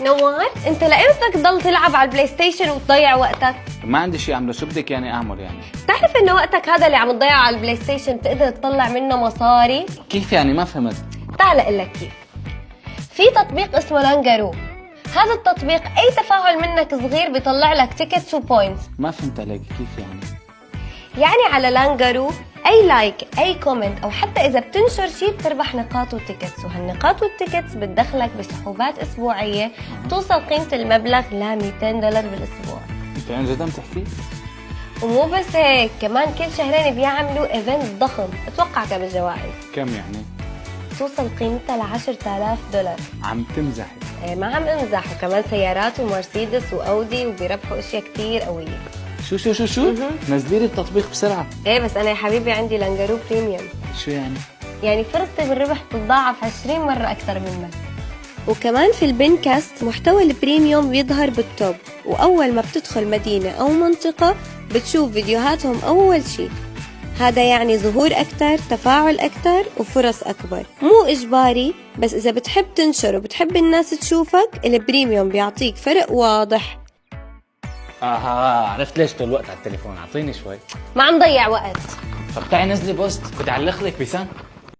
نوار، انت لإمتى تضل تلعب على البلاي ستيشن وتضيع وقتك؟ ما عندي شيء اعمله، شو بدك يعني اعمل يعني؟ بتعرف انه وقتك هذا اللي عم تضيعه على البلاي ستيشن بتقدر تطلع منه مصاري؟ كيف يعني؟ ما فهمت. تعال اقول لك كيف. في تطبيق اسمه لانجارو. هذا التطبيق اي تفاعل منك صغير بيطلع لك تيكتس وبوينتس. ما فهمت عليك، كيف يعني؟ يعني على لانجارو اي لايك، اي كومنت، او حتى اذا بتنشر شيء بتربح نقاط وتيكتس، وهالنقاط والتيكتس بتدخلك بسحوبات اسبوعيه توصل قيمه المبلغ ل $200 بالاسبوع. انت عن جد عم تحكي؟ ومو بس هيك، كمان كل شهرين بيعملوا ايفنت ضخم، اتوقع كم الجوائز؟ كم يعني؟ توصل قيمتها ل$10,000. عم تمزحي؟ ايه ما عم امزح، وكمان سيارات ومرسيدس واودي، وبيربحوا اشياء كتير قوية. شو نزلي لي التطبيق بسرعه. ايه بس انا يا حبيبي عندي لانجارو بريميوم. شو يعني؟ يعني فرصتي بالربح بتتضاعف 20 مرة أكثر منك. وكمان في البنكاست محتوى البريميوم بيظهر بالتوب، وأول ما بتدخل مدينة أو منطقة بتشوف فيديوهاتهم أول شي. هذا يعني ظهور أكثر، تفاعل أكثر، وفرص أكبر. مو إجباري، بس إذا بتحب تنشر وبتحب الناس تشوفك البريميوم بيعطيك فرق واضح. عرفت ليش طول الوقت على التليفون. اعطيني شوي. ما عم ضيع وقت. طب تعي نزلي بوست بدي اعلق لك بسام.